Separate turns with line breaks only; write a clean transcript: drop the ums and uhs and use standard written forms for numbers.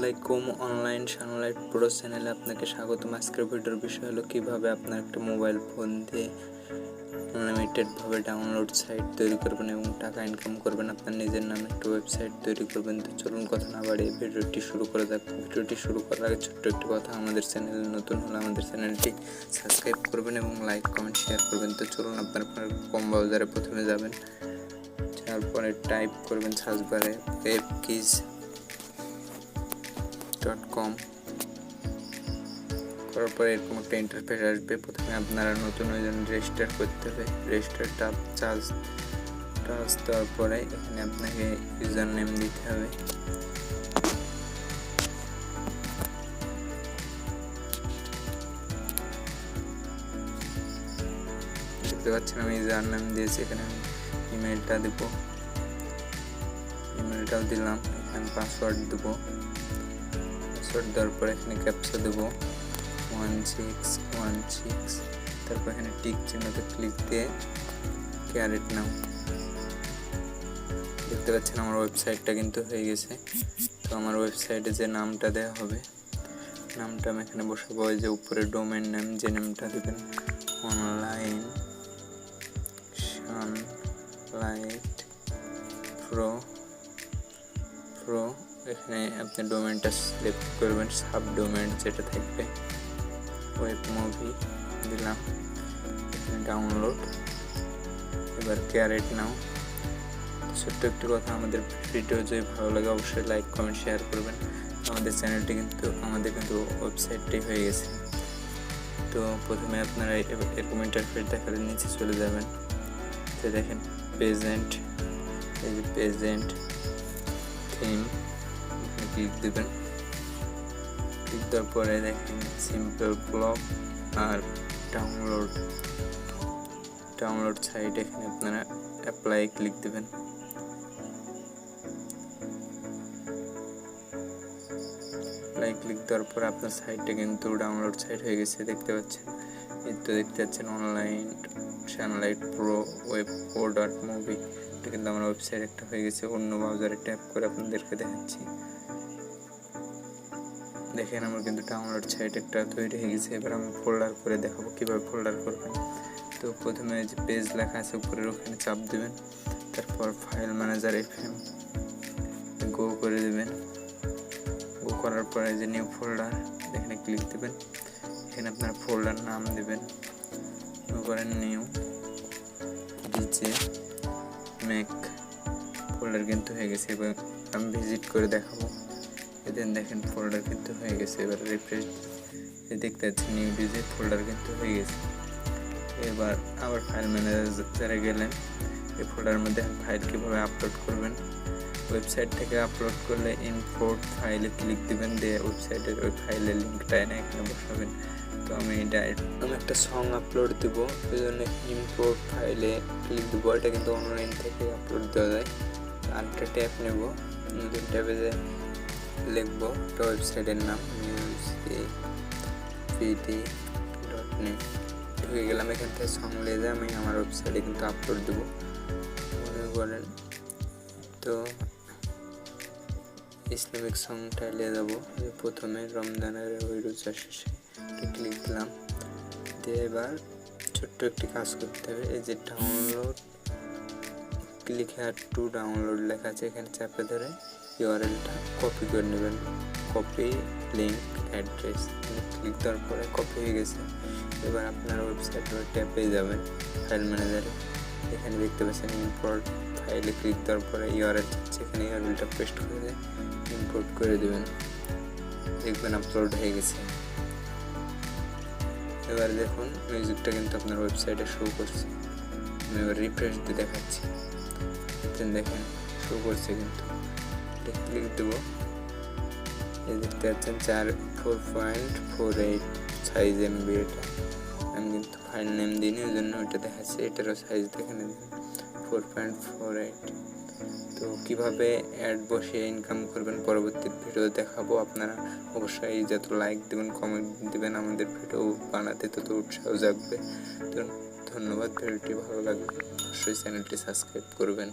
আলাইকুম online Sunlight pro চ্যানেলে আপনাকে স্বাগতম। আজকের ভিডিওর বিষয় হলো কিভাবে আপনার একটা মোবাইল ফোন দিয়ে আনলিমিটেড ভাবে ডাউনলোড সাইট তৈরি করবেন এবং টাকা ইনকাম করবেন। আপনার নিজের নামে একটা ওয়েবসাইট তৈরি করবেন। তো চলুন কথা না বাড়িয়ে ভিডিওটি শুরু করা যাক। ভিডিওটি শুরু করার আগে ছোট্ট একটি কথা, আমাদের চ্যানেলে নতুন হলে আমাদের চ্যানেলটি সাবস্ক্রাইব করবেন এবং লাইক কমেন্ট শেয়ার করবেন। তো চলুন আপনার কম ব্রাউজারে প্রথমে যাবেন, তারপরে টাইপ করবেন সার্চ বারে wapkiz.com। করার পরে এরকম একটা ইন্টারফেস আসবে। প্রথমে আপনারা নতুন রেজিস্টার করতে হবে। রেজিস্টার চার্জ দেওয়ার পরে এখানে আপনাকে ইউজার নেম দিতে হবে। দেখতে পাচ্ছেন আমি ইউজার নেম দিয়েছি, এখানে আমি ইমেলটা দেবো, ইমেলটাও দিলাম। এখানে পাসওয়ার্ড দেবো, পাসওয়ার্ড দেওয়ার পরে এখানে ক্যাপচা দেবো 1616। তারপর এখানে টিক চিহ্নতে ক্লিক দিয়ে ক্যারেট নাও। দেখতে পাচ্ছেন আমার ওয়েবসাইটটা কিন্তু হয়ে গেছে। তো আমার ওয়েবসাইটে যে নামটা দেওয়া হবে, নামটা আমি এখানে বসাবো। ওই যে উপরে ডোমেন নেম, যে নেমটা দেবেন OnlineSunlite Pro। এখানে আপনি ডোমেনটা সিলেক্ট করবেন, সাব ডোমেন যেটা থাকবে। ওয়েব মুভি দিলাম, এখানে ডাউনলোড, এবার ক্যারেট নাও। ছোট্ট একটি কথা, আমাদের ভিডিও যদি ভালো লাগে অবশ্যই লাইক কমেন্ট শেয়ার করবেন। আমাদের চ্যানেলটি কিন্তু ওয়েবসাইটটি হয়ে গেছে। তো প্রথমে আপনারা এরকম ইন্টারফেস দেখালে নিচে চলে যাবেন। তো দেখেন প্রেজেন্ট, এই যে প্রেজেন্ট থিম, ক্লিক দেবেন। ক্লিক দেওয়ার পরে দেখেন সিম্পল ব্লগ আর ডাউনলোড সাইট, এখানে আপনারা অ্যাপ্লাই ক্লিক দেবেন। অ্যাপ্লাই ক্লিক দেওয়ার পরে আপনার সাইটটা কিন্তু ডাউনলোড সাইট হয়ে গেছে। দেখতে পাচ্ছেন, এই তো দেখতে পাচ্ছেন OnlineSunlite Pro web4.movie। এটা কিন্তু আমার ওয়েবসাইট একটা হয়ে গেছে। অন্য ব্রাউজারে ট্যাপ করে আপনাদেরকে দেখাচ্ছি। দেখেন আমার কিন্তু ডাউনলোড সাইট একটা তৈরি হয়ে গেছে। এবার আমি ফোল্ডার করে দেখাবো কিভাবে ফোল্ডার করবেন। তো প্রথমে যে পেজ লেখা আছে উপরের ওখানে চাপ দেবেন, তারপর ফাইল ম্যানেজার FM গো করে দেবেন। গো করার পরে যে নিউ ফোল্ডার, এখানে ক্লিক দেবেন। এখানে আপনার ফোল্ডার নাম দেবেন, করেন নিউ ডিজে মেক। ফোল্ডার কিন্তু হয়ে গেছে। এবার আমি ভিজিট করে দেখাবো। দেন দেখেন ফোল্ডার কিন্তু হয়ে গেছে। এবার রিফ্রেশ দেখতে পাচ্ছেন নিউ ডিজে ফোল্ডার কিন্তু হয়ে গেছে। এবার আবার ফাইল ম্যানেজারে গেলেন, এই ফোল্ডারের মধ্যে ফাইল কীভাবে আপলোড করবেন। ওয়েবসাইট থেকে আপলোড করলে ইম্পোর্ট ফাইলে ক্লিক দিবেন, দিয়ে ওয়েবসাইটের ওই ফাইলের লিঙ্কটা এনে এখানে বসাবেন। তো আমি একটা সং আপলোড দেবো, ওই জন্য ইম্পোর্ট ফাইলে ক্লিক দেবো। এটা কিন্তু অনলাইন থেকে আপলোড দেওয়া যায়। আরেকটা ট্যাব নেব, নতুন ট্যাবে যে লিখবো একটা ওয়েবসাইটের নাম musicpd.net। ঢুকে গেলাম, এখান থেকে সং লিয়ে আমি আমার ওয়েবসাইটে কিন্তু আপলোড দেবো মনে করেন। তো ইসলামিক সংটা নিয়ে যাবো। প্রথমে রমজানের ওই রোজা শেষে ক্লিক দিলাম, দিয়ে এবার ছোট্ট একটি কাজ করতে হবে। এই যে download click here to download লেখা আছে, এখানে চাপে ধরে ইউআরএলটা কপি করে নেবেন। কপি লিঙ্ক অ্যাড্রেস ক্লিক দেওয়ার পরে কপি হয়ে গেছে। এবার আপনার ওয়েবসাইটের ট্যাপে যাবেন, ফাইল ম্যানেজারে। এখানে দেখতে পাচ্ছেন ইম্পোর্ট ফাইলে ক্লিক দেওয়ার পরে ইউআরএল চাচ্ছে, এখানে ইউআরএলটা পেস্ট করে ইম্পোর্ট করে দেবেন। দেখবেন আপলোড হয়ে গেছে। এবার দেখুন মিউজিকটা কিন্তু আপনার ওয়েবসাইটে শো করছে। আমি এবার রিফ্রেশ দিয়ে দেখাচ্ছি, দেখেন শো করছে কিন্তু। ক্লিক দেবো, এই দেখতে পাচ্ছেন 4.48 সাইজ MB। এটা আমি কিন্তু ফাইল নেম দিইনি, ওই জন্য ওইটা দেখাচ্ছে। এটারও সাইজ দেখে নেবেন 4.48। তো কীভাবে অ্যাড বসিয়ে ইনকাম করবেন পরবর্তী ভিডিও দেখাবো। আপনারা অবশ্যই যত লাইক দেবেন কমেন্ট দেবেন, আমাদের ভিডিও বানাতে তত উৎসাহ জাগবে। তো ধন্যবাদ। ভিডিওটি ভালো লাগলে অবশ্যই চ্যানেলটি সাবস্ক্রাইব করবেন।